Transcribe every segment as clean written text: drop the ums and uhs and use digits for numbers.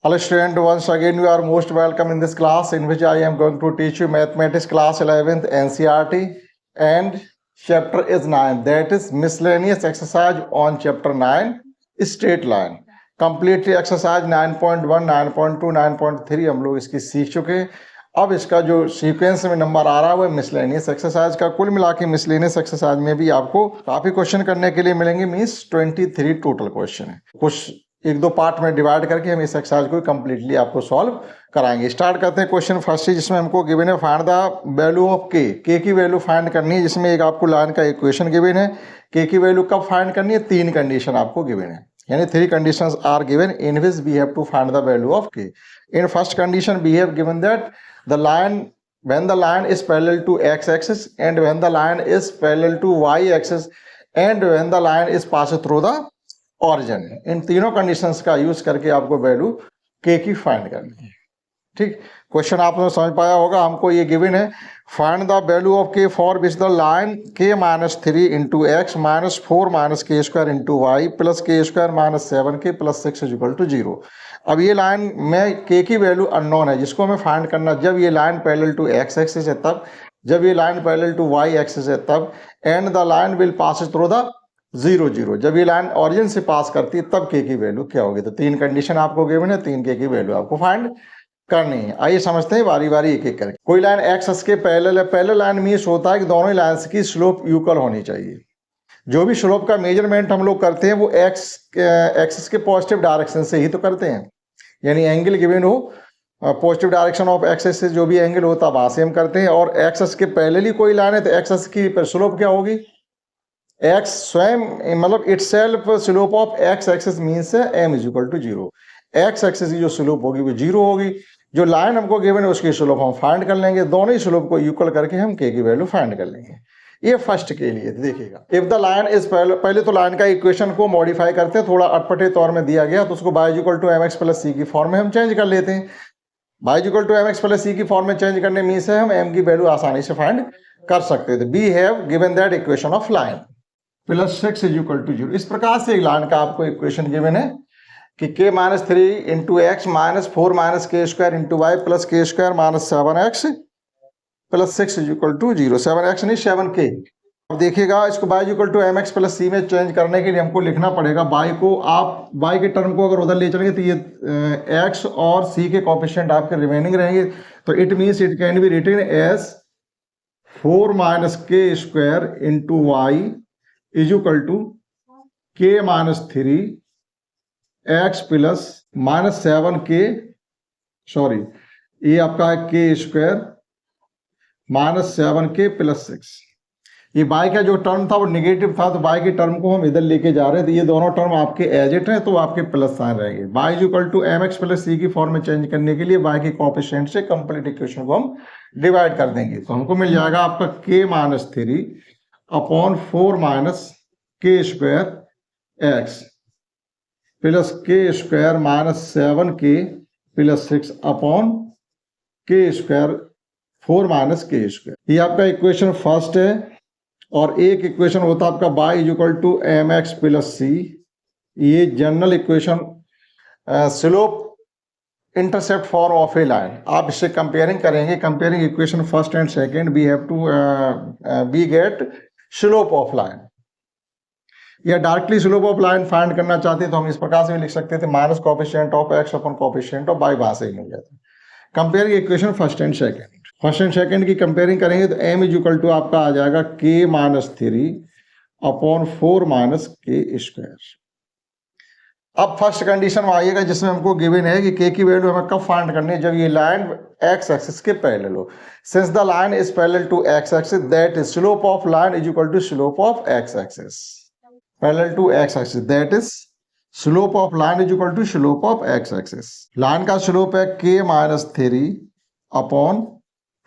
Hello student, once again you are most welcome in this class in which I am going to teach you mathematics class 11th NCERT and chapter is 9, that is miscellaneous exercise on chapter 9 straight line. Completely exercise 9.1, 9.2, 9.3 हम लोग इसकी सीख चुके हैं। अब इसका जो sequence में नंबर आ रहा है वो मिसलेनियस एक्सरसाइज का। कुल मिला के मिसलेनियस एक्सरसाइज में भी आपको काफी क्वेश्चन करने के लिए मिलेंगे, मीन्स 23 टोटल क्वेश्चन है। कुछ एक दो पार्ट में डिवाइड करके हम इस एक्सरसाइज को कंप्लीटली आपको सॉल्व कराएंगे। स्टार्ट करते हैं क्वेश्चन फर्स्ट, जिसमें हमको गिवन है फाइंड द वैल्यू ऑफ के की वैल्यू फाइंड करनी है। जिसमें एक आपको लाइन का इक्वेशन गिवन है, के की वैल्यू कब फाइंड करनी है, तीन कंडीशन आपको गिवन है, यानी three conditions are given in which we have to find the value of K. In first condition we have given that the line when the line is parallel to x axis and when the line is parallel to y axis and when the line is passed through the origin, इन तीनों conditions का use करके आपको value के की find करनी है। ठीक, question आपने समझ पाया होगा। हमको ये गिवन है फाइंड द वैल्यू ऑफ के फॉर विच द लाइन के -3 इंटू एक्स -4 माइनस के square into Y plus K square -7 के प्लस 6 इज इक्वल टू 0। अब ये लाइन में के की वैल्यू अननोन है, जिसको हमें फाइंड करना जब ये line parallel to x axis है तब, जब ये line parallel to Y axis है तब, and the line will pass through the 0 0, जब ये लाइन ऑरिजिन से पास करती है तब के की वैल्यू क्या होगी। तो तीन कंडीशन आपको गिवन है, तीन के की वैल्यू आपको फाइंड करनी है। आइए समझते हैं बारी बारी एक एक करके। कोई लाइन एक्स के पैरेलल है, पैरेलल लाइन मीन्स होता है कि दोनों लाइन्स की स्लोप इक्वल होनी चाहिए। जो भी स्लोप का मेजरमेंट हम लोग करते हैं वो एक्सिस के पॉजिटिव डायरेक्शन से ही तो करते हैं, यानी एंगल गिवन हो पॉजिटिव डायरेक्शन ऑफ एक्सिस से जो भी एंगल होता है वहां से हम करते हैं। और एक्सिस के पहले ही कोई लाइन है तो एक्सिस की स्लोप क्या होगी, एक्स स्वयं मतलब itself slope of x axis means m is equal to 0। X axis की जो स्लोप होगी वो 0 होगी। जो लाइन हमको गिवन है उसकी स्लोप हम फाइंड कर लेंगे, दोनों ही स्लोप को इक्वल करके हम के की वैल्यू फाइंड कर लेंगे। ये फर्स्ट के लिए देखिएगा, इफ द लाइन इज पहले तो लाइन का इक्वेशन को मॉडिफाई करते हैं, थोड़ा अटपटे तौर में दिया गया तो उसको y equal to mx plus C की फॉर्म में हम चेंज कर लेते हैं। y equal to mx plus C की फॉर्म में चेंज करने मीन्स है हम m की वैल्यू आसानी से फाइंड कर सकते थे। We have given that equation of line plus 6 is equal to 0। इस प्रकार से एक लाइन का आपको इक्वेशन गिवन है कि k -3 इंटू एक्स -4 माइनस के square into Y plus K square -7x plus 6 is equal to 0। 7x नहीं 7k। अब देखिएगा इसको y equal to mx plus C में चेंज करने के लिए हमको लिखना पड़ेगा y को, आप y के टर्म को अगर उधर ले चलेंगे तो ये x और c के कोएफिशिएंट आपके रिमेनिंग रहेंगे, तो it means it can be written as 4 minus के square into Y is equal to k -3 x plus -7k, sorry ये आपका है के स्क्वायर -7k प्लस 6। ये y का जो टर्म था वो निगेटिव था तो y के टर्म को हम इधर लेके जा रहे हैं, तो ये दोनों टर्म आपके एज इट हैं तो आपके प्लस साइन रहेंगे। y is equal to mx plus C की फॉर्म में चेंज करने के लिए y के कोएफिशिएंट से कंप्लीट इक्वेशन को हम डिवाइड कर देंगे, तो हमको मिल जाएगा आपका k -3 अपॉन 4 माइनस के square x plus K square -7k plus 6 upon के स्क्वायर 4 माइनस के स्क्वायर। ये आपका इक्वेशन फर्स्ट है। और एक इक्वेशन होता है आपका y is equal to mx plus C, ये general equation slope intercept for of a line. आप इससे कंपेयरिंग करेंगे, comparing equation first and second we have to we get slope of line. या directly slope of line find करना चाहते हैं तो हम इस प्रकार से भी लिख सकते थे minus coefficient of x upon coefficient of y, वहां से ही मिल जाता है। Comparing equation first and second, first and second की कंपेयरिंग करेंगे तो m इज इक्वल टू आपका आ जाएगा k -3 अपॉन 4 माइनस के स्क्वायर। अब फर्स्ट कंडीशन में आइएगा जिसमें हमको गिवन है कि k की वैल्यू हमें कब फाइंड करनी है, जब ये लाइन x एक्सिस के पैरेलल हो। Since the line is parallel to x axis that is slope of line is equal to slope of x axis, parallel to x axis that is slope of line is equal to slope of x axis. Line का slope है k -3 upon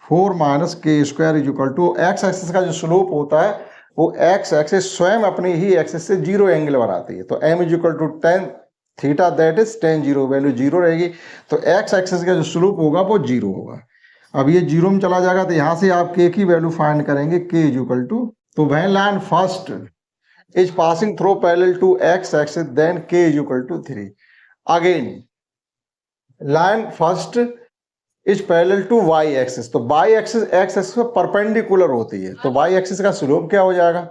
4 minus के square is equal to x axis का जो slope होता है वो x axis स्वयं अपनी ही एक्सिस से 0 एंगल बनाती है, तो m is equal to tan theta that is tan 0, value 0 रहेगी, तो x एक्सिस का जो स्लोप होगा वो 0 होगा। अब ये 0 में चला जाएगा तो यहां से आप k की वैल्यू फाइंड करेंगे, k इज इक्वल टू, तो वह line first is passing through parallel to x axis then k is equal to 3. Again line first is parallel to Y axis, तो वाई एक्सिस एक्स एक्सिस पे perpendicular होती है, तो y axis का slope क्या हो जाएगा,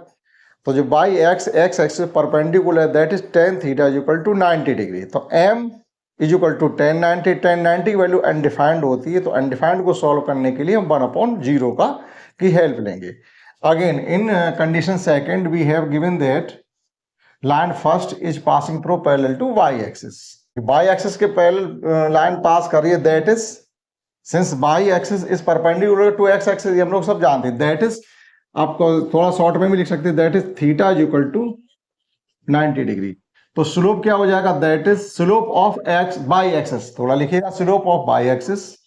तो जो y x x axis perpendicular that is tan theta is equal to 90 degree, तो m इज इक्वल टू 1090 की वैल्यू अनडिफाइंड होती है, तो अनडिफाइंड को सॉल्व करने के लिए हम 1/0 का की हेल्प लेंगे. Again in condition second we have given that line first is passing through parallel to Y axis. Y axis के पैरेलल लाइन पास कर रही है, that is since y axis is perpendicular to x axis, हम लोग सब जानते हैं, that is आपको थोड़ा शॉर्ट में भी लिख सकते हैं, that is theta is equal to 90 degree. तो स्लोप क्या हो जाएगा, that is slope of x y axis, थोड़ा लिखिएगा slope of y axis,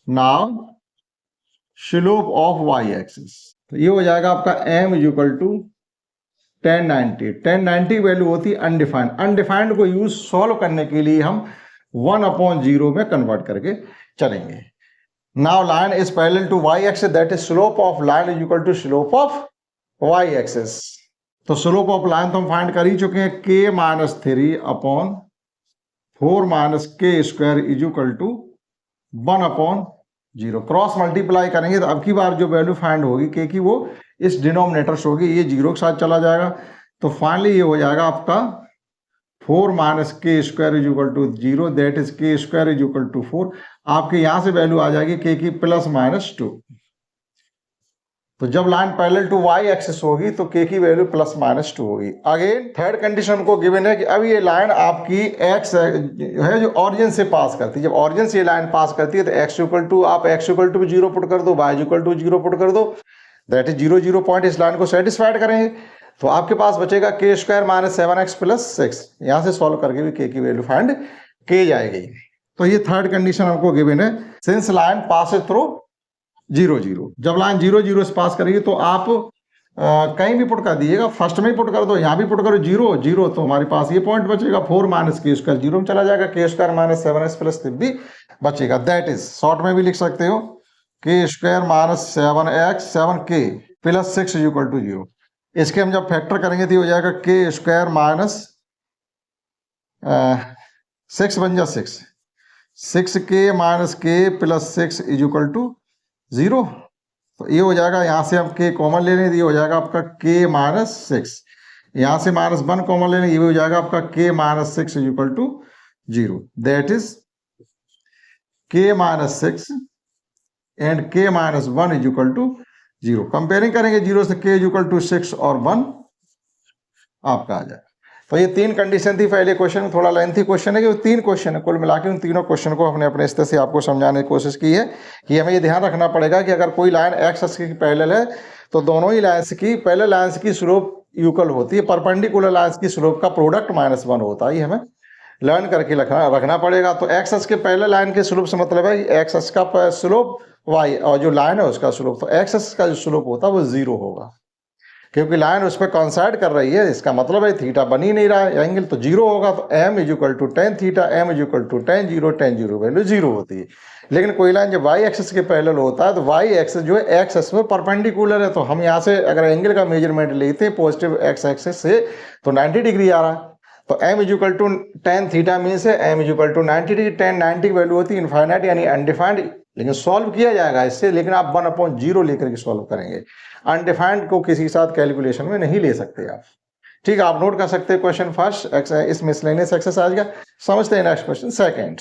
now slope of y axis, तो ये हो जाएगा आपका m is equal to 1090 value होती है अनडिफाइंड, अनडिफाइंड को यूज सॉल्व करने के लिए हम 1/0 में कन्वर्ट करके चलेंगे. Now line is parallel to y-axis, that is slope of line is equal to slope of y-axis. तो slope of line तो हम फाइंड कर ही चुके हैं, k minus 3/4 minus k square is equal to 1/0. Cross multiply करेंगे तो अब की बार जो वैल्यू फाइंड होगी k की वो इस डिनोमिनेटर से होगी, ये 0 के साथ चला जाएगा, तो फाइनली ये हो जाएगा आपका 4 माइनस के square is equal to 0, that is k square is equal to 4. आपके यहां से वैल्यू आ जाएगी के की प्लस माइनस 2. तो जब line parallel to Y axis होगी तो के की वैल्यू प्लस माइनस 2 होगी. अगेन थर्ड कंडीशन को गिवन है कि अब ये लाइन आपकी एक्स है जो ऑरिजिन से पास करती है, जब ऑरिजिन से ये लाइन पास करती है तो एक्स इक्वल टू आप एक्स इक्वल टू 0 पुट कर दो, वाई इक्वल टू 0 पुट कर दो, दैट इज 0 0 पॉइंट इस लाइन को सेटिस्फाइड करेंगे, तो आपके पास बचेगा के स्क्वायर माइनस 7x प्लस 6. यहां से सॉल्व करके भी के की वैल्यू फाइंड की जाएगी. तो ये थर्ड कंडीशन हमको गिवन है, सिंस लाइन पास थ्रू 0 0, जब लाइन 0 0 से पास करेगी तो आप कहीं भी पुट कर दीजिएगा, फर्स्ट में ही पुट कर दो, यहाँ भी पुट करो 0 0, तो हमारे पास ये पॉइंट बचेगा 4 माइनस के स्क्वायर 0 में चला जाएगा, के स्क्वायर माइनस 7x प्लस 3 भी बचेगा, दैट इज शॉर्ट में भी लिख सकते हो k square minus 7x 7k plus 6 is equal to 0. इसके हम जब फैक्टर करेंगे तो हो जाएगा के स्क्वायर माइनस 6 बन जा 6k minus k plus 6 is equal to 0. तो ये हो जाएगा, यहां से हम k कॉमन ले लें, ये हो जाएगा आपका k माइनस 6, यहां से माइनस 1 कॉमन ले लें, ये हो जाएगा आपका k minus 6 is equal to 0, that is k minus 6 and k minus 1 is equal to 0. Comparing करेंगे 0 से k इज इक्वल टू 6 और 1 आपका आ जाएगा. तो ये तीन कंडीशन थी पहले क्वेश्चन में, थोड़ा लेंथी क्वेश्चन है कि वो 3 क्वेश्चन है, कुल मिला के उन तीनों क्वेश्चन को हमने अपने स्तर से आपको समझाने की कोशिश की है कि हमें ये ध्यान रखना पड़ेगा कि अगर कोई लाइन एक्स एक्सिस की पैरेलल है तो दोनों ही लाइन्स की पैरेलल लाइन्स की स्लोप इक्वल होती है, परपेंडिकुलर लाइन्स की स्लोप का प्रोडक्ट -1 होता है, ये हमें लर्न करके रखना पड़ेगा. तो एक्स एक्सिस के पैरेलल लाइन के स्लोप से मतलब है एक्स एक्सिस का स्लोप वाई और जो लाइन है उसका स्लोप, तो एक्स एक्सिस का जो स्लोप होता है वो 0 होगा, क्योंकि लाइन उस पर कॉन्साइड कर रही है, इसका मतलब है थीटा बन ही नहीं रहा है एंगल, तो 0 होगा. तो m is equal to tan theta, m is equal to 10 0 value 0 होती है. लेकिन कोई लाइन जब वाई एक्सिस के पैरेलल होता है तो वाई एक्सिस जो है एक्स एक्सिस में परपेंडिकुलर है, तो हम यहाँ से अगर एंगल का मेजरमेंट लेते हैं पॉजिटिव एक्स एक्सिस से तो 90 डिग्री आ रहा है. तो m is equal to tan theta means है m is equal to 90 degree. 1090 की वैल्यू होती है इनफाइनाइट यानी अनडिफाइंड, लेकिन सॉल्व किया जाएगा इससे, लेकिन आप 1/0 लेकर के सॉल्व करेंगे, अनडिफाइंड को किसी के साथ कैलकुलेशन में नहीं ले सकते आप. ठीक है, आप नोट कर सकते हैं क्वेश्चन फर्स्ट इस मिसलेनियस एक्सरसाइज का. समझते हैं next question second.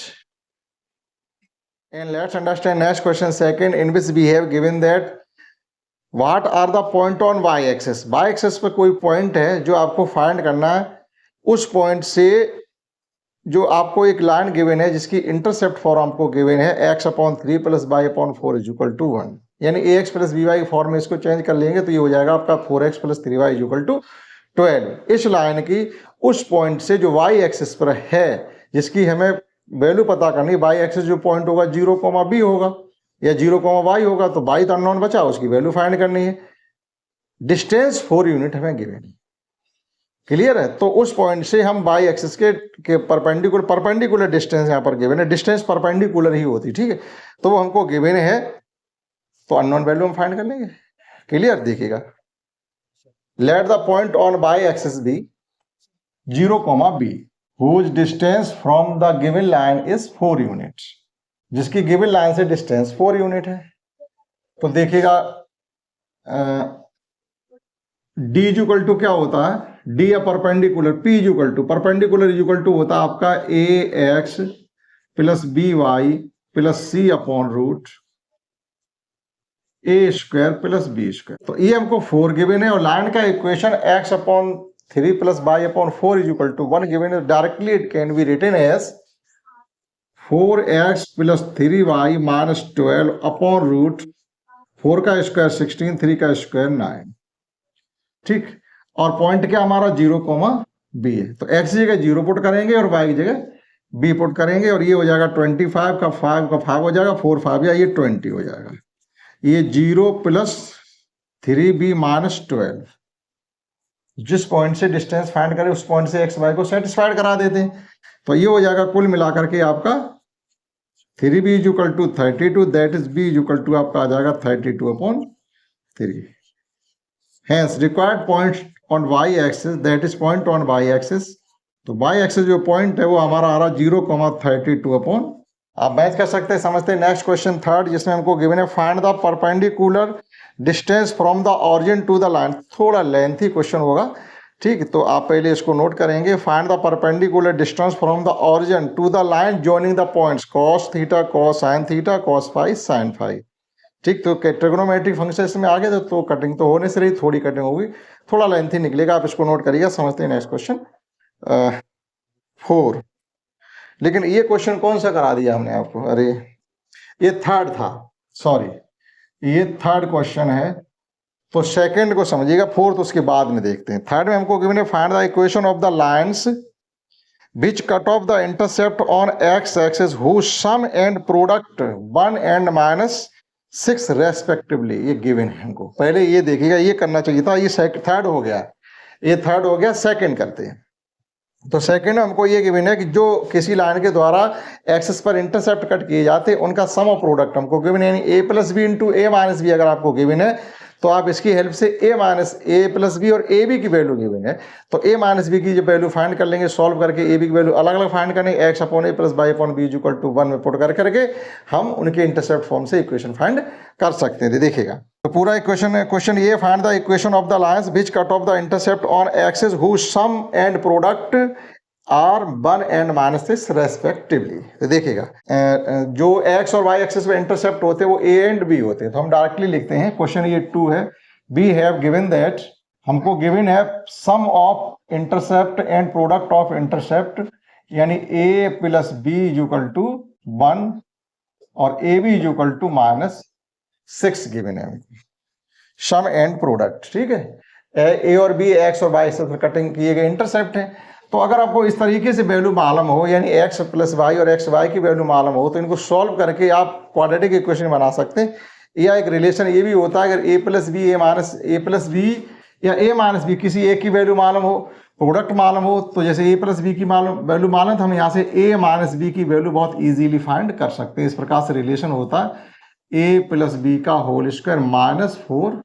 And let's understand next question second in which we have given that what are the point on y axis. Y axis पे कोई पॉइंट है जो आपको फाइंड करना है, उस पॉइंट से जो आपको एक लाइन गिवन है जिसकी इंटरसेप्ट फॉर्म आपको गिवन है x/3 plus y/4 is equal to 1, यानी ax प्लस by फॉर्म में इसको चेंज कर लेंगे तो ये हो जाएगा आपका 4x plus 3y is equal to 12. इस लाइन की उस पॉइंट से जो y एक्सिस पर है जिसकी हमें वैल्यू पता करनी, y एक्सिस जो पॉइंट होगा 0, b होगा या 0, y होगा, तो y तो अननोन बचा, उसकी वैल्यू फाइंड करनी है. डिस्टेंस 4 यूनिट हमें गिवन है, क्लियर है. तो उस पॉइंट से हम वाई एक्सिस के परपेंडिकुलर डिस्टेंस यहाँ पर गिवन है, डिस्टेंस परपेंडिकुलर ही होती, ठीक है, तो वो हमको गिवन है, तो अननोन वैल्यू हम फाइंड कर लेंगे. क्लियर, देखिएगा, let the point on y axis be 0, b. whose distance from the given line is 4 units, जिसकी गिवन लाइन से डिस्टेंस 4 यूनिट है। तो देखिएगा d इक्वल टू क्या होता है, d या perpendicular, p equal to perpendicular equal to होता है आपका ax plus by plus c upon root a square plus b square. तो ये हमको 4 गिवन है और लाइन का equation x upon 3 plus y upon 4 is equal to 1 given है। Directly it can be written as 4x plus 3y minus 12 upon root 4 का square 16, 3 का square 9। ठीक, और पॉइंट क्या हमारा 0, b है। तो x की जगह 0 पुट करेंगे और y की जगह b पुट करेंगे और ये हो जाएगा 25 का 5 का 5 हो जाएगा 4 5 या ये 20 हो जाएगा। ये 0 प्लस 3b माइनस 12, जिस पॉइंट से डिस्टेंस फाइंड करें उस पॉइंट से x y को सेटिस्फाइड करा देते हैं। तो ये हो जाएगा कुल मिलाकर के आपका 3b is equal to 32, that is b is equal to आपका आ जाएगा 32/3। Hence required point on y axis, that is point on y axis, तो y axis जो पॉइंट है वो हमारा आ रहा 0,32 आप मैच कर सकते हैं, समझते हैं। नेक्स्ट क्वेश्चन थर्ड, जिसमें हमको गिवन है find the perpendicular distance from the origin to the line. थोड़ा लेंथी क्वेश्चन होगा, ठीक, तो आप पहले इसको नोट करेंगे। Find the perpendicular distance from the origin to the line joining the points cos theta cos sin theta cos phi sin phi. ठीक, तो ट्रिग्नोमेट्रिक फंक्शन में आ गए तो कटिंग तो होने से रही, थोड़ी कटिंग होगी, थोड़ा लेंथी निकलेगा, आप इसको नोट करिएगा। समझते हैं नेक्स्ट क्वेश्चन 4। लेकिन ये क्वेश्चन कौन सा करा दिया हमने आपको, अरे ये थर्ड था, सॉरी, ये थर्ड क्वेश्चन है, तो सेकंड को समझिएगा, फोर्थ उसके बाद में देखते हैं। थर्ड में हमको गिवन है find the equation of the lines which cut off the intercept on x axis whose sum and product 1 and -6 respectively. ये गिवन है हमको, पहले ये देखिएगा, ये करना चाहिए था, ये थर्ड हो गया, ये थर्ड हो गया, सेकंड करते हैं। तो सेकंड में हमको ये गिवन है कि जो किसी लाइन के द्वारा एक्सिस पर इंटरसेप्ट कट किए जाते हैं उनका सम ऑफ प्रोडक्ट हमको गिवन है, यानी a plus b into a minus b अगर आपको गिवन है तो आप इसकी हेल्प से a minus a plus b और ए बी की वैल्यू गिवन है, तो a माइनस बी की जो वैल्यू फाइंड कर लेंगे, सॉल्व करके a बी की वैल्यू अलग अलग फाइंड करेंगे, x upon a plus y upon b is equal to 1 में पुट करके हम उनके इंटरसेप्ट फॉर्म से इक्वेशन फाइंड कर सकते हैं। देखिएगा, तो पूरा इक्वेशन है, क्वेश्चन ये find the equation of the lines which cut off the intercept on axis whose sum and product are 1 and -6 respectively. देखिएगा, जो x और y एक्सिस पे इंटरसेप्ट होते हैं वो a एंड b होते हैं, तो हम डायरेक्टली लिखते हैं, क्वेश्चन ये 2 है, we have given that, हमको गिवन है sum of intercept and product of intercept, यानी a plus B is equal to 1 और a b is equal to -6 given है सम एंड प्रोडक्ट। ठीक है, a और b x और y से कटिंग किए गए इंटरसेप्ट है। तो अगर आपको इस तरीके से वैल्यू मालूम हो, यानी x प्लस वाई और एक्स वाई की वैल्यू मालूम हो, तो इनको सॉल्व करके आप क्वाड्रेटिक इक्वेशन बना सकते हैं। या एक रिलेशन ये भी होता है, अगर a plus b a plus b या a माइनस बी किसी एक की वैल्यू मालूम हो, प्रोडक्ट मालूम हो, तो जैसे a प्लस बी की वैल्यू मालूम, तो हम यहाँ से a माइनस बी की वैल्यू बहुत इजीली फाइंड कर सकते हैं। इस प्रकार से रिलेशन होता है a प्लस बी का होल स्क्वायर -4,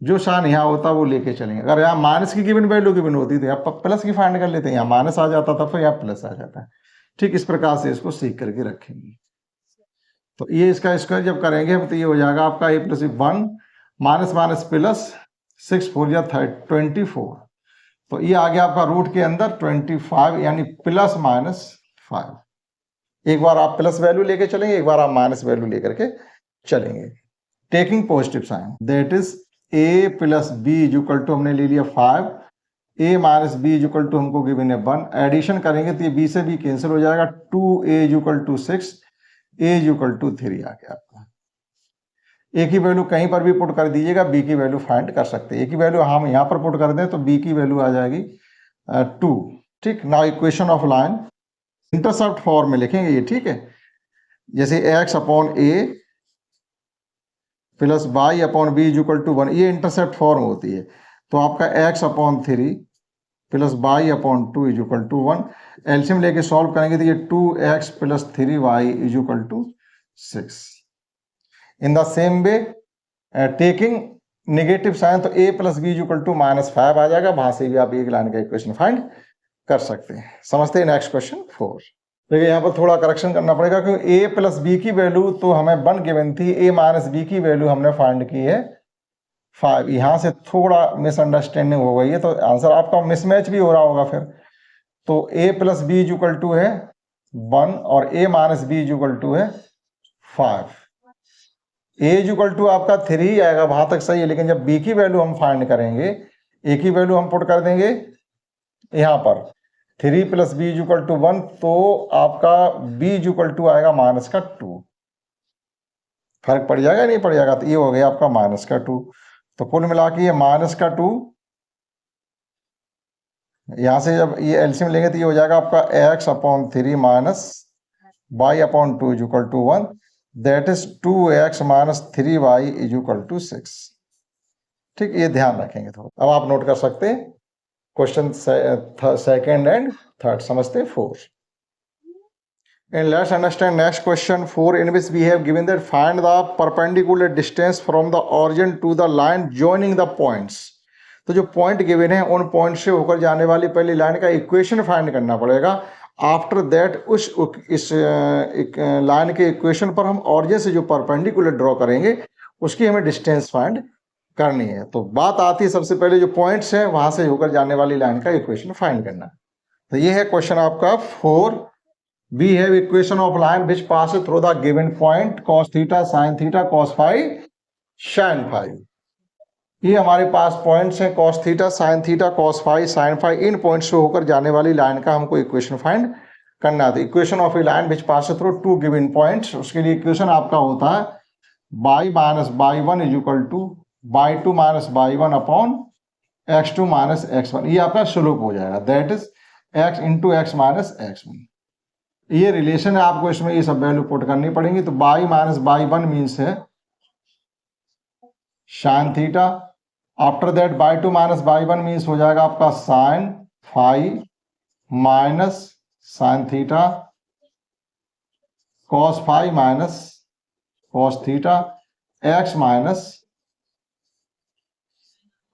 जो शान यहाँ होता वो लेके चलेंगे। अगर यहाँ माइनस की गिवन वैल्यू गिवन होती तो यहाँ प्लस की फाइंड कर लेते हैं, यहाँ माइनस आ जाता था, फिर यहाँ प्लस आ जाता है। ठीक, इस प्रकार से इसको सीख करके रखेंगे। तो ये इसका स्क्वायर जब करेंगे तो ये हो जाएगा आपका a plus 1 minus minus plus 6 4 या 24, तो ये आ गया आपका रूट के अंदर 25, यानी प्लस -5। एक बार आप प्लस वैल्यू लेके चलेंगे, एक बार आप माइनस वैल्यू लेकर के चलेंगे, taking positive sign, that is a plus B is equal to हमने ले लिया 5, a minus b is equal to हमको गिवन है 1, एडिशन करेंगे तो ये b से b कैंसिल हो जाएगा, 2a is equal to 6, a is equal to 3 आ गया आपका। a की वैल्यू कहीं पर भी पुट कर दीजिएगा, b की वैल्यू फाइंड कर सकते हैं। a की वैल्यू हम यहाँ पर पुट कर दें तो b की वैल्यू आ जाएगी 2। ठीक, now equation of line intercept form में लिखेंगे ये। ठीक है, जैसे x upon a plus y upon b is equal to 1, ये इंटरसेप्ट फॉर्म होती है, तो आपका x upon 3 plus y upon 2 is equal to 1, LCM लेके सॉल्व करेंगे तो ये 2x plus 3y is equal to 6। In the same way taking negative sign, तो a plus B is equal to -5 आ जाएगा, वहां से भी आप एक लाइन का इक्वेशन फाइंड कर सकते हैं। समझते हैं। Next question 4। देखिए यहाँ पर थोड़ा करेक्शन करना पड़ेगा क्योंकि a प्लस बी की वैल्यू तो हमें 1 गिवन थी, a माइनस बी की वैल्यू हमने फाइंड की है 5। यहाँ से थोड़ा मिसअंडरस्टैंडिंग हो गई है, तो आंसर आपका मिसमैच भी हो रहा होगा फिर। तो a plus B is equal to है 1 और a minus b is equal to है 5। a इज इक्वल टू आपका 3 आएगा, वहां तक सही है, लेकिन जब b की वैल्यू हम फाइंड करेंगे, a की वैल्यू हम पुट कर देंगे यहाँ पर 3 plus B is equal to 1, तो आपका b इज इक्वल टू आएगा माइनस का 2। फर्क पड़ जाएगा नहीं पड़ जाएगा, तो ये हो गया आपका माइनस का 2। तो कुल मिला के ये माइनस का 2, यहां से जब ये एलसीएम लेंगे तो ये हो जाएगा आपका x upon 3 minus y upon 2 is equal to 1, that is 2x minus 3y is equal to 6। ठीक, ये ध्यान रखेंगे थोड़ा। अब आप नोट कर सकते हैं क्वेश्चन सेकंड एंड थर्ड। समझते हैं 4। And let's understand next question 4, in which we have given that find the perpendicular distance from the origin to the line joining the points। तो जो पॉइंट गिवन है उन point से होकर जाने वाली पहली लाइन का इक्वेशन फाइंड करना पड़ेगा। आफ्टर दैट इस लाइन के इक्वेशन पर हम ऑरिजिन से जो परपेंडिकुलर ड्रॉ करेंगे उसकी हमें डिस्टेंस फाइंड करनी है। तो बात आती है सबसे पहले जो पॉइंट्स हैं वहां से होकर जाने वाली लाइन का इक्वेशन फाइंड करना। तो ये है क्वेश्चन आपका 4। We have equation of line which passes through the given point cos theta sin theta cos phi sin phi। ये हमारे पास पॉइंट्स हैं cos theta sin theta cos phi sin phi। इन points से होकर जाने वाली लाइन का हमको इक्वेशन फाइंड करना है। Equation of a line which passes through 2 given points, उसके लिए इक्वेशन आपका होता है y minus y1 is equal to y2 minus y1 upon x2 minus x1। ये आपका स्लोप हो जाएगा, that is x into x minus x1। ये रिलेशन है, आपको इसमें ये सब वैल्यू पुट करनी पड़ेंगी। तो y माइनस y1 मीन्स है sine theta. After that y2 minus y1 means हो जाएगा आपका sine phi minus sine theta cos phi minus cos theta x minus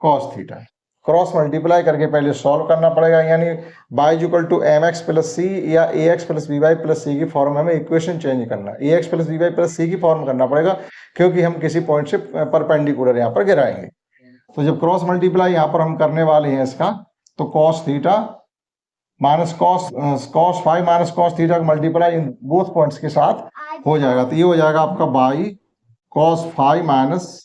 cos theta. Cross multiply करके पहले सॉल्व करना पड़ेगा, यानी y equal to M X plus C या A X plus B Y plus C की form में हमें equation change करना है। A X plus B Y plus C की फॉर्म करना पड़ेगा क्योंकि हम किसी पॉइंट से परपेंडिकुलर यहाँ पर गिराएंगे। तो जब क्रॉस मल्टीप्लाई यहाँ पर हम करने वाले हैं इसका, तो cos theta minus cos phi minus cos theta का मल्टीप्लाई इन बोथ पॉइंट्स के साथ हो जाएगा। तो ये हो जाएगा आपका y cos phi minus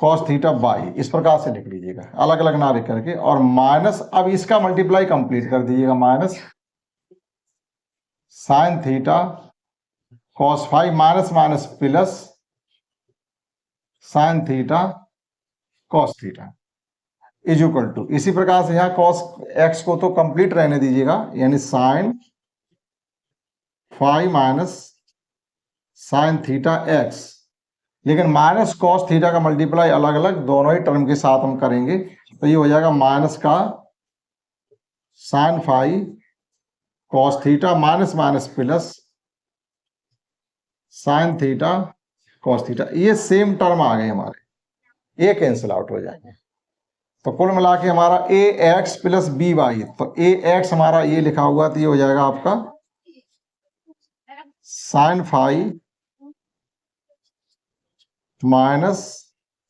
cos theta y, इस प्रकार से लिख लीजिएगा, अलग अलग ना लिख करके। और माइनस, अब इसका मल्टीप्लाई कंप्लीट कर दीजिएगा, minus sine theta cos phi minus minus plus sine theta cos theta is equal to, इसी प्रकार से यहाँ कॉस एक्स को तो कंप्लीट रहने दीजिएगा, यानी sine phi minus sine theta x, लेकिन माइनस कॉस थीटा का मल्टीप्लाई अलग अलग दोनों ही टर्म के साथ हम करेंगे। तो ये हो जाएगा माइनस का sine phi cos theta minus minus plus sine theta cos theta. ये सेम टर्म आ गए हमारे, ये कैंसिल आउट हो जाएंगे। तो कुल मिला के हमारा ए एक्स प्लस बी वाई, तो ए एक्स हमारा ये लिखा हुआ, तो ये हो जाएगा आपका sine phi minus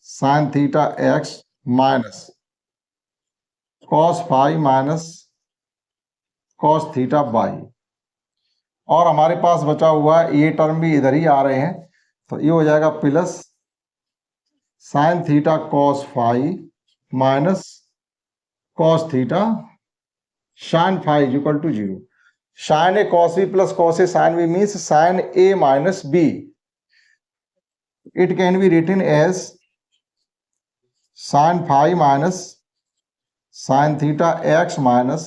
sine theta x minus cos phi minus cos theta by. और हमारे पास बचा हुआ है ये टर्म भी इधर ही आ रहे हैं, तो ये हो जाएगा plus sine theta cos phi minus cos theta sine phi is equal to 0। Sine A cos B plus cos A sine B means sine A minus B. It can be written as sin phi minus sin theta x minus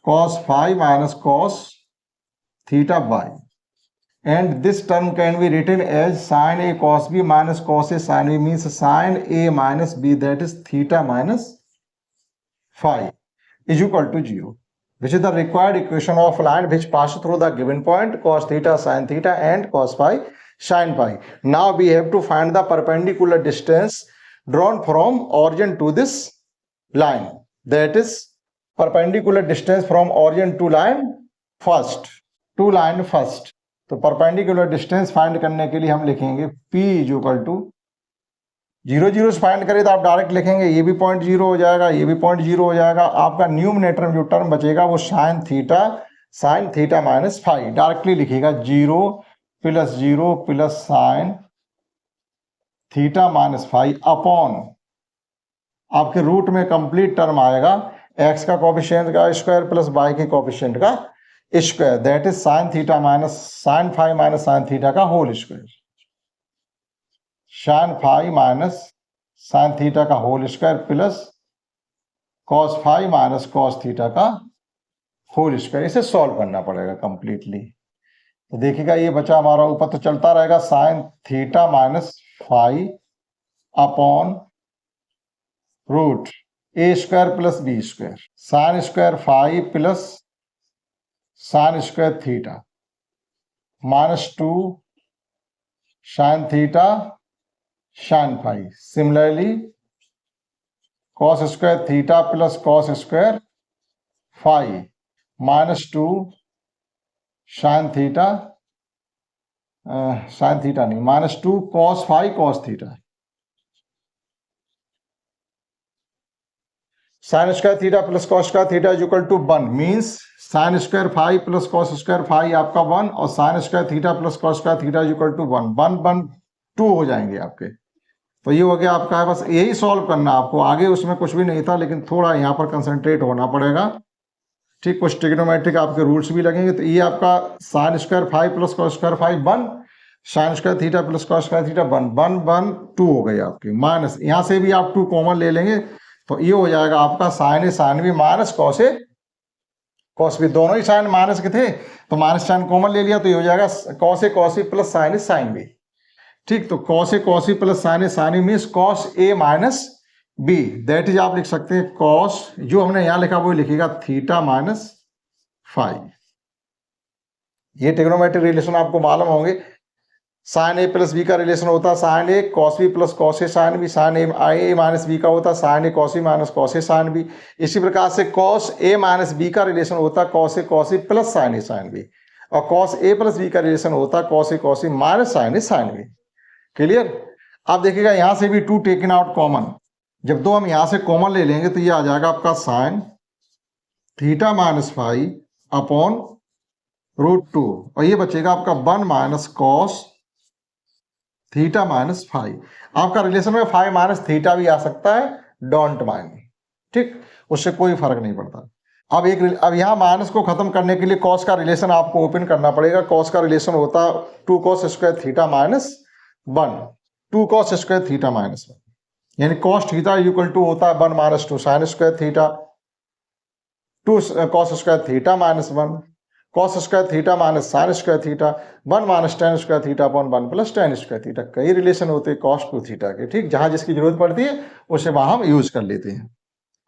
cos phi minus cos theta y, and this term can be written as sin a cos b minus cos a sin b means sin a minus b, that is theta minus phi is equal to 0, which is the required equation of line which passes through the given point cos theta sin theta and cos phi sin phi. Now we have to find the perpendicular distance drawn from origin to this line, that is perpendicular distance from origin to line first. तो perpendicular distance find करने के लिए हम लिखेंगे P is equal to 0 0 से find करें तो आप डायरेक्ट लिखेंगे ये भी पॉइंट 0 हो जाएगा, ये भी पॉइंट 0 हो जाएगा। आपका न्यूमरेटर में जो टर्म बचेगा वो sine theta minus five directly लिखिएगा 0 plus sine theta minus five upon आपके रूट में कंप्लीट टर्म आएगा x का कोफिशिएंट का स्क्वायर प्लस y के कोफिशिएंट का square, that is sine theta minus sine five minus sine theta का whole square, sine five minus sine theta का whole square plus cos five minus cos theta का whole square. इसे solve करना पड़ेगा completely. तो देखिएगा ये बचा हमारा, ऊपर तो चलता रहेगा sine theta minus five upon root A square plus B square, sine square five plus sine square theta minus 2 sine theta sine five. Similarly cos square theta plus cos square five minus 2 sine theta नहीं minus 2 cos five cos theta. Sine square theta plus cos square theta is equal to 1 means sine square five plus cos square five आपका 1 और sign square theta plus cos square theta is equal to 1 2 हो जाएंगे आपके। तो ये हो गया आपका, बस यही सॉल्व करना आपको, आगे उसमें कुछ भी नहीं था, लेकिन थोड़ा यहाँ पर कंसंट्रेट होना पड़ेगा। ठीक, कुछ ट्रिग्नोमेट्रिक आपके रूल्स भी लगेंगे। तो ये आपका sign square five plus cos square five 1, sign square theta plus cos square theta 1 2 हो गई आपकी, माइनस यहाँ से भी आप 2 कॉमन ले लेंगे तो ये हो जाएगा आपका sign A sine B minus cos A cos B, दोनों ही साइन माइनस के थे तो माइनस साइन कॉमन ले लिया तो ये हो जाएगा cos A cos B plus sine A sine B. ठीक, तो cos A cos B plus sine A sine B means cos A minus B, that is आप लिख सकते हैं कॉस, जो हमने यहां लिखा वो लिखिएगा थीटा माइनस फाइव। ये ट्रिग्नोमेट्रिक रिलेशन आपको मालूम होंगे, साइन ए प्लस बी का रिलेशन होता है sign A cos B plus cos A sine B, sign A minus B का होता है sign A cos B minus cos A sine B. इसी प्रकार से कॉस ए माइनस बी का रिलेशन होता है cos A plus sine A sine B, और कॉस ए प्लस बी का रिलेशन होता है cos A minus sign A sine B. Clear? आप देखिएगा यहां से भी 2 टेकन आउट कॉमन, जब 2 हम यहां से कॉमन ले लेंगे तो ये आ जाएगा आपका sine theta minus five upon root 2, और ये बचेगा आपका 1 minus cos theta minus five. आपका रिलेशन में फाइव माइनस थीटा भी आ सकता है, डोंट माइंड। ठीक, उससे कोई फर्क नहीं पड़ता। अब यहाँ माइनस को खत्म करने के लिए कॉस का रिलेशन आपको ओपन करना पड़ेगा। कॉस का रिलेशन होता है 2 cos square theta minus 1, 2 cos square theta minus 1, यानी कॉस थीटा इक्वल टू होता है 1 minus 2 sign square theta, 2 cos square theta minus 1 cos square theta minus sign square theta, 1 minus ten square theta upon 1 plus ten square theta. कई relation होते हैं cos two theta के। ठीक, जहां जिसकी जरूरत पड़ती है उसे वहां हम यूज कर लेते हैं।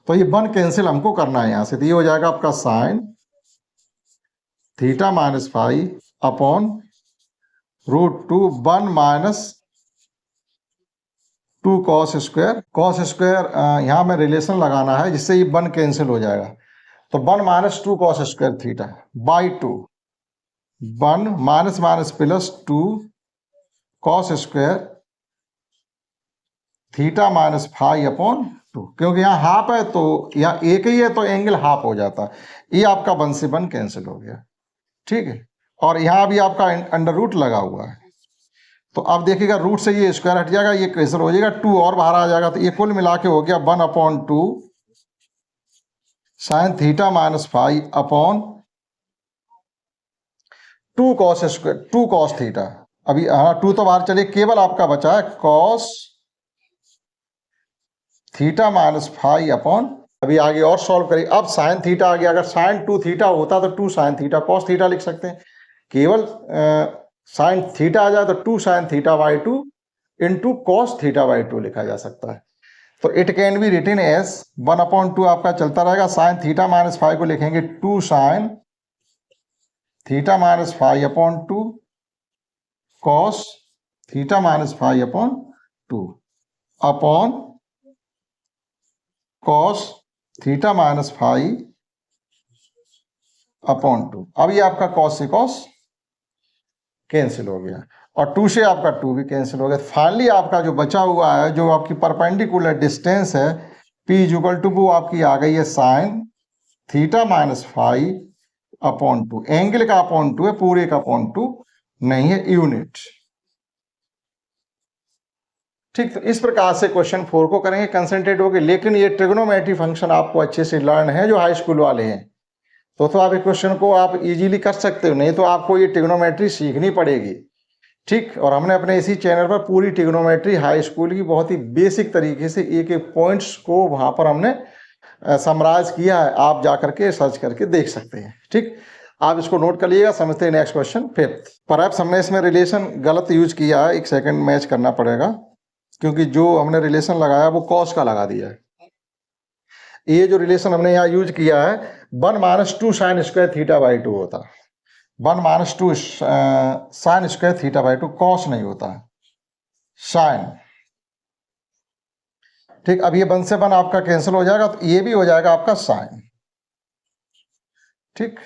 तो ये 1 कैंसिल हमको करना है यहां से, तो ये हो जाएगा आपका sine theta minus five upon root 2 1 minus 2 cos square यहां में रिलेशन लगाना है जिससे ये 1 कैंसिल हो जाएगा। तो 1 minus 2 cos square theta by 2, 1 minus minus plus 2 cos square theta minus five upon 2, क्योंकि यहाँ हाफ है तो यहाँ एक ही है तो एंगल हाफ हो जाता है। ये आपका 1 से 1 कैंसिल हो गया। ठीक है, और यहाँ भी आपका अंडर रूट लगा हुआ है, तो अब देखिएगा रूट से ये स्क्वायर हट जाएगा, ये कैंसिल हो जाएगा, 2 और बाहर आ जाएगा, तो ये कुल मिला के हो गया 1 upon 2 sine theta minus five upon 2 cos square 2 cos theta. अभी हाँ 2 तो बाहर चलिए, केवल आपका बचा है cos theta minus five upon, अभी आगे और सॉल्व करिए। अब साइन थीटा आ गया, अगर साइन 2 थीटा होता तो 2 साइन थीटा कॉस थीटा लिख सकते हैं। केवल साइन थीटा आ जाए तो 2 sine theta by 2 into cos theta by 2 लिखा जा सकता है। तो it can be written as 1 upon 2 आपका चलता रहेगा। साइन थीटा माइनस फाइव को लिखेंगे 2 sine theta minus five upon 2 cos theta minus five upon 2 upon cos theta minus five upon 2। अब ये आपका कॉस से कॉस कैंसिल हो गया और 2 से आपका 2 भी कैंसिल हो गया। फाइनली आपका जो बचा हुआ है, जो आपकी परपेंडिकुलर डिस्टेंस है P इक्वल टू वो आपकी आ गई है sine theta minus 5 upon 2। Angle का अपॉन 2 है, पूरे का अपॉन 2 नहीं है, यूनिट। ठीक, तो इस प्रकार से क्वेश्चन 4 को करेंगे कंसंट्रेट होकर। लेकिन ये ट्रिग्नोमेट्री फंक्शन आपको अच्छे से लर्न है जो हाई स्कूल वाले हैं, तो आप एक क्वेश्चन को आप इजीली कर सकते हो, नहीं तो आपको ये ट्रिग्नोमेट्री सीखनी पड़ेगी। ठीक, और हमने अपने इसी चैनल पर पूरी ट्रिग्नोमेट्री हाई स्कूल की बहुत ही बेसिक तरीके से एक एक पॉइंट्स को वहां पर हमने समराइज किया है, आप जाकर के सर्च करके देख सकते हैं। ठीक, आप इसको नोट कर लीजिएगा। समझते हैं नेक्स्ट क्वेश्चन 5th। परहैप्स हमने इसमें रिलेशन गलत यूज किया है, एक सेकंड मैच करना पड़ेगा, क्योंकि जो हमने रिलेशन लगाया वो कॉस का लगा दिया है। ये जो रिलेशन हमने यहाँ यूज किया है 1 minus 2 sign square theta by 2 होता है। 1 minus 2 sign square theta by 2, cos नहीं होता है, साइन। ठीक, अब ये 1 से 1 आपका कैंसिल हो जाएगा, तो ये भी हो जाएगा आपका साइन। ठीक,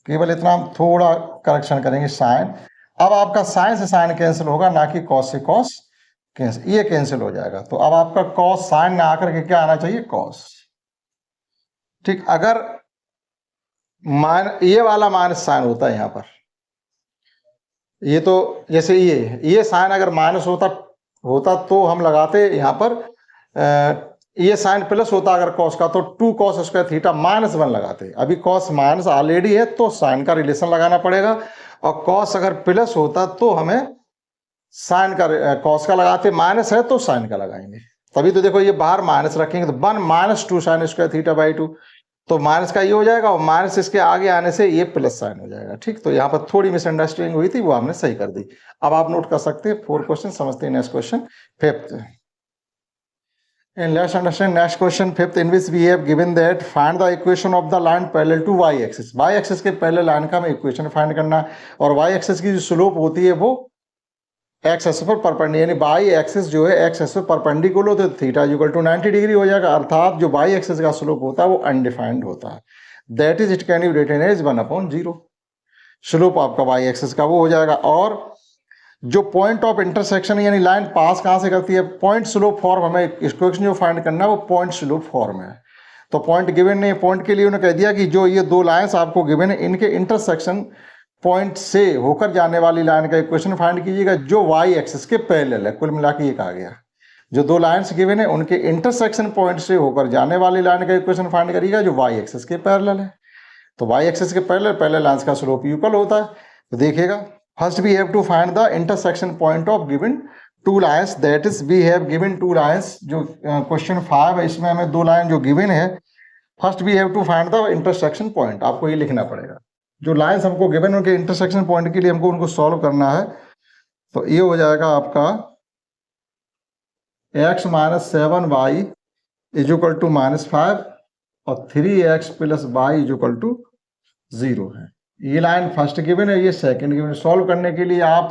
केवल इतना हम थोड़ा करेक्शन करेंगे, साइन। अब आपका साइन से साइन कैंसिल होगा, ना कि कॉस से कॉस कैंसिल, ये कैंसिल हो जाएगा। तो अब आपका कॉस साइन में आकर के क्या आना चाहिए, कॉस। ठीक, अगर ये वाला माइनस साइन होता है यहाँ पर, ये तो जैसे ये साइन अगर माइनस होता तो हम लगाते यहाँ पर, ये साइन प्लस होता अगर कॉस का, तो 2 कॉस स्क्वायर थीटा माइनस 1 लगाते। अभी कॉस माइनस ऑलरेडी है तो साइन का रिलेशन लगाना पड़ेगा, और कॉस अगर प्लस होता तो हमें साइन का कॉस का लगाते, माइनस है तो साइन का लगाएंगे। तभी तो देखो ये बाहर माइनस रखेंगे तो 1 minus 2 sign square theta by 2, तो माइनस का ये हो जाएगा और माइनस इसके आगे आने से ये प्लस साइन हो जाएगा। ठीक, तो यहाँ पर थोड़ी मिसअंडरस्टैंडिंग हुई थी, वो हमने सही कर दी। अब आप नोट कर सकते हैं 4 क्वेश्चन। समझते हैं next question 5th। And let's understand next question 5th, in which we have given that find the equation of the line parallel to y axis। y axis के पहले लाइन का हमें इक्वेशन फाइंड करना है, और y axis की जो slope होती है वो x एक्सिस पर परपेंडिकुलर, यानी y एक्सिस जो है x एक्सिस पर परपेंडिकुलर, तो थीटा इक्वल टू 90 डिग्री हो जाएगा। अर्थात जो y एक्सिस का स्लोप होता है वो अनडिफाइंड होता है, that is it can be written as 1/0। Slope आपका y एक्सिस का वो हो जाएगा। और जो पॉइंट ऑफ इंटरसेक्शन यानी लाइन पास कहां से करती है, पॉइंट स्लोप फॉर्म, हमें इक्वेशन जो फाइंड करना है वो पॉइंट स्लोप फॉर्म है। तो पॉइंट गिवन नहीं, पॉइंट के लिए उन्होंने कह दिया कि जो ये 2 लाइंस आपको गिवन है इनके इंटरसेक्शन पॉइंट से होकर जाने वाली लाइन का इक्वेशन फाइंड कीजिएगा जो y एक्सिस के पैरेलल है। कुल मिला के ये कहा गया, जो 2 लाइंस गिवन है उनके इंटरसेक्शन पॉइंट से होकर जाने वाली लाइन का इक्वेशन फाइंड करिएगा जो y एक्सिस के पैरेलल है। तो y एक्सिस के पैरेलल लाइंस का स्लोप इक्वल होता है। तो देखिएगा, first we have to find the intersection point of given 2 lines, that is we have given 2 lines. जो क्वेश्चन 5 है इसमें हमें 2 लाइन जो गिवन है, first we have to find the intersection point. आपको ये लिखना पड़ेगा, जो लाइंस हमको गिवन उनके इंटरसेक्शन पॉइंट के लिए हमको उनको सॉल्व करना है। तो ये हो जाएगा आपका x minus 7y is equal to -5 और 3x plus y is equal to 0 है। ये लाइन फर्स्ट गिवन है, ये सेकंड गिवन। सॉल्व करने के लिए आप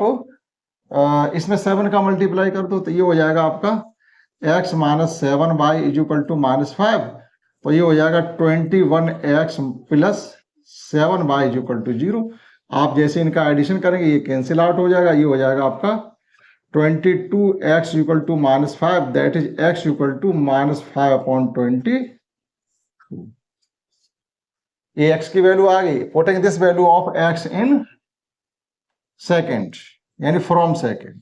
इसमें 7 का मल्टीप्लाई कर दो, तो ये हो जाएगा आपका x minus 7y is equal to -5, तो ये हो जाएगा 21x plus 7y is equal to 0। आप जैसे इनका एडिशन करेंगे ये कैंसिल आउट हो जाएगा, ये हो जाएगा आपका 22x equal to -5, that is x equal to -5/22। ये x की वैल्यू आ गई। Putting this value of x in second, यानी फ्रॉम सेकेंड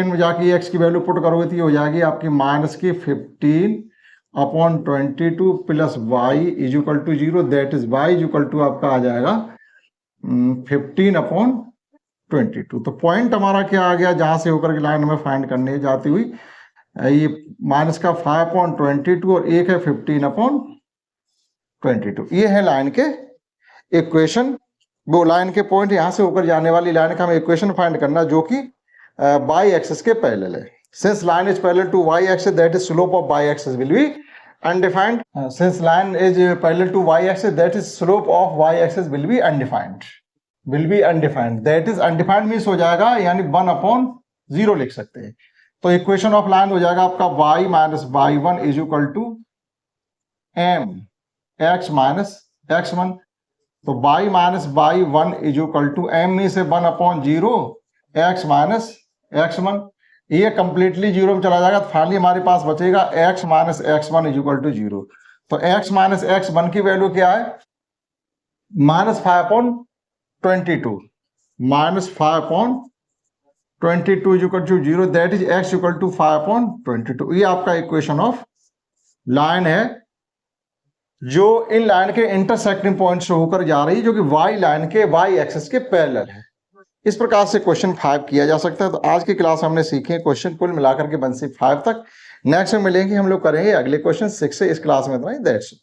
में जाके x की वैल्यू पुट करोगे तो ये हो जाएगी आपकी -15/22 plus y is equal to 0, that is y is equal to आपका आ जाएगा 15/22। तो पॉइंट हमारा क्या आ गया, जहां से होकर के लाइन हमें फाइंड करने जाती हुई, ये माइनस का 5/22 और एक है 15/22। ये है लाइन के इक्वेशन, वो लाइन के पॉइंट यहां से होकर जाने वाली लाइन का हमें इक्वेशन फाइंड करना जो कि y एक्सिस के पैरेलल है। Since line is parallel to y axis, that is slope of y axis will be undefined. Since line is parallel to y axis, that is slope of y axis will be undefined. That is undefined means हो जाएगा यानी 1/0 लिख सकते हैं। तो equation of line हो जाएगा आपका y minus y1 is equal to m x minus x1, तो y minus y1 is equal to m में से 1/0 x माइनस x1, ये कंप्लीटली जीरो में चला जाएगा, तो फाइनली हमारे पास बचेगा x minus x1 is equal to 0। तो x माइनस x1 की वैल्यू क्या है, -5/22, -5/22 is equal to 0, that is x equal to 5/22। ये आपका इक्वेशन ऑफ लाइन है जो इन लाइन के इंटरसेक्टिंग पॉइंट से होकर जा रही है, जो कि y लाइन के y एक्सिस के पैरेलल है। इस प्रकार से क्वेश्चन 5 किया जा सकता है। तो आज की क्लास हमने सीखे क्वेश्चन कुल मिलाकर के 1 से 5 तक। नेक्स्ट में मिलेंगे हम लोग, करेंगे अगले क्वेश्चन 6 से। इस क्लास में इतना ही, दैट्स इट।